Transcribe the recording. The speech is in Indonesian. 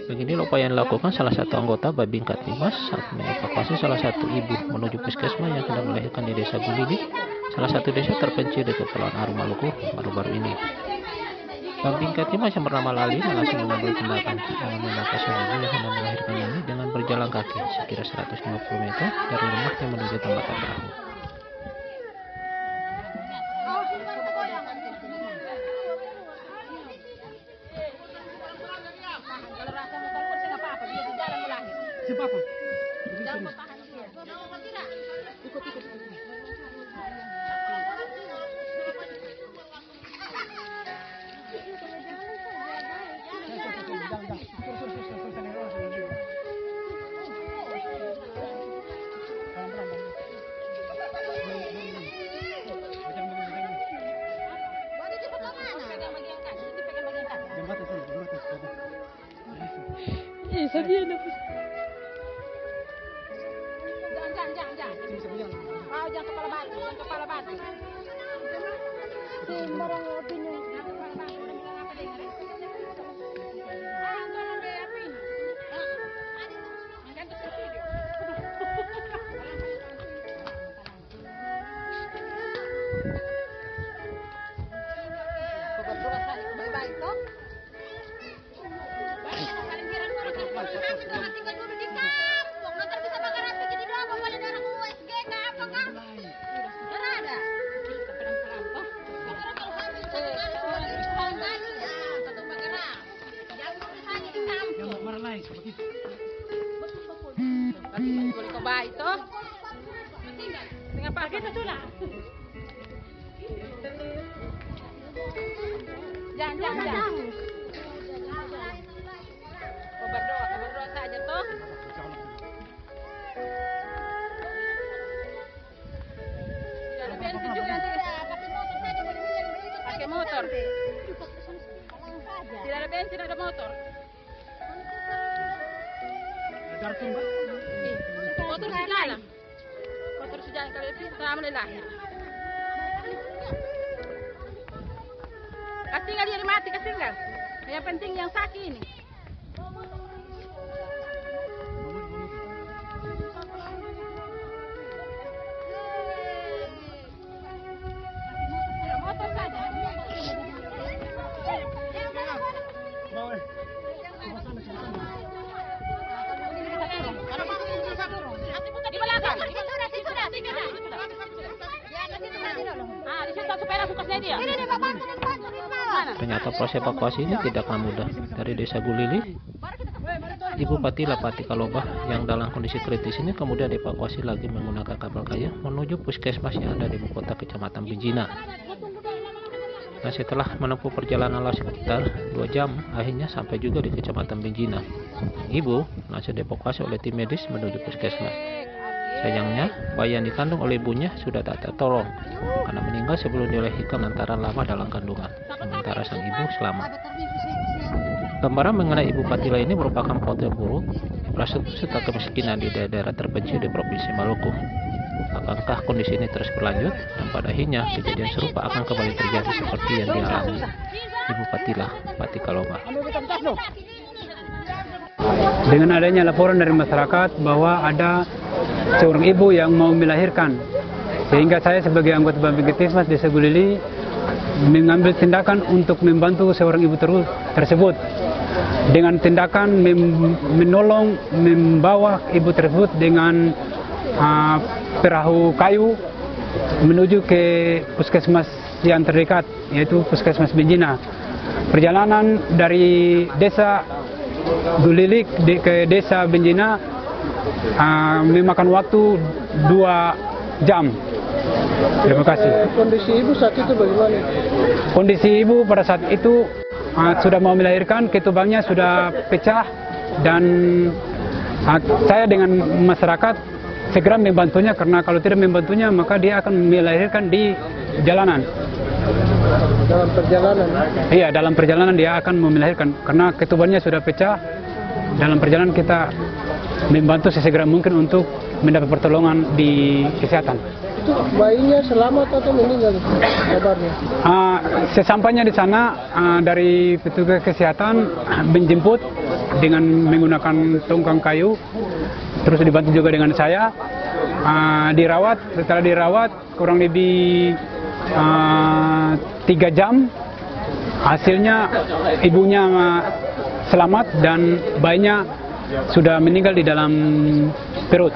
Beginilah upaya yang dilakukan salah satu anggota Babin Kaptimas saat mengevakuasi salah satu ibu menuju puskesmas yang sedang melahirkan di Desa Gulili, salah satu desa terpencil di Kepulauan Aru, Maluku baru-baru ini. Babin Kaptimas yang bernama Lali langsung mengambil tindakan dengan memindahkan seorang ibu yang hendak melahirkan ini dengan berjalan kaki sekira 150 meter dari rumahnya menuju tempat perahu. Jangan. Oh, jangan kepala batu. Sembarang opini. Boleh coba itu? Dengan apa kita sudah? Jangan. Berdoa saja toh. Jangan bensin juga pakai motor. Tidak ada bensin, ada motor. Motor sejalan kalau itu mulai lahir. Kasih nggak dia mati, kasih nggak? Yang penting yang sakit ini. Motor saja. Ternyata proses evakuasi ini tidaklah mudah. Dari Desa Gulili, Ibu Patila Pati Kalobah yang dalam kondisi kritis ini kemudian dievakuasi lagi menggunakan kapal kayu menuju puskesmas yang ada di ibu kota Kecamatan Binjina. Nah, setelah menempuh perjalanan sekitar 2 jam, akhirnya sampai juga di Kecamatan Binjina. Ibu langsung dievakuasi oleh tim medis menuju puskesmas. Sayangnya, bayi yang dikandung oleh ibunya sudah tak tertolong karena meninggal sebelum dilahirkan lantaran lama dalam kandungan, sementara sang ibu selamat. Gambaran mengenai Ibu Patila ini merupakan potret buruk infrastruktur serta kemiskinan di daerah terpencil di Provinsi Maluku. Akankah kondisi ini terus berlanjut dan pada akhirnya kejadian serupa akan kembali terjadi seperti yang dialami Ibu Patila Pati Kalobah? Dengan adanya laporan dari masyarakat bahwa ada seorang ibu yang mau melahirkan, sehingga saya sebagai anggota Babin Kaptimas Desa Gulili mengambil tindakan untuk membantu seorang ibu tersebut dengan tindakan menolong membawa ibu tersebut dengan perahu kayu menuju ke puskesmas yang terdekat, yaitu Puskesmas Binjina. Perjalanan dari Desa Gulili ke Desa Binjina memakan waktu 2 jam. Terima kasih. Kondisi ibu saat itu bagaimana? Kondisi ibu pada saat itu sudah mau melahirkan, ketubangnya sudah pecah dan saya dengan masyarakat segera membantunya, karena kalau tidak membantunya maka dia akan melahirkan di jalanan. Dalam perjalanan? Iya, dalam perjalanan dia akan melahirkan karena ketubannya sudah pecah. Dalam perjalanan kita membantu sesegera mungkin untuk mendapat pertolongan di kesehatan. itu bayinya selamat atau meninggal kabarnya? Sesampainya di sana dari petugas kesehatan menjemput dengan menggunakan tongkang kayu, terus dibantu juga dengan saya. Dirawat, setelah dirawat kurang lebih 3 jam, hasilnya ibunya selamat dan bayinya sudah meninggal di dalam perut.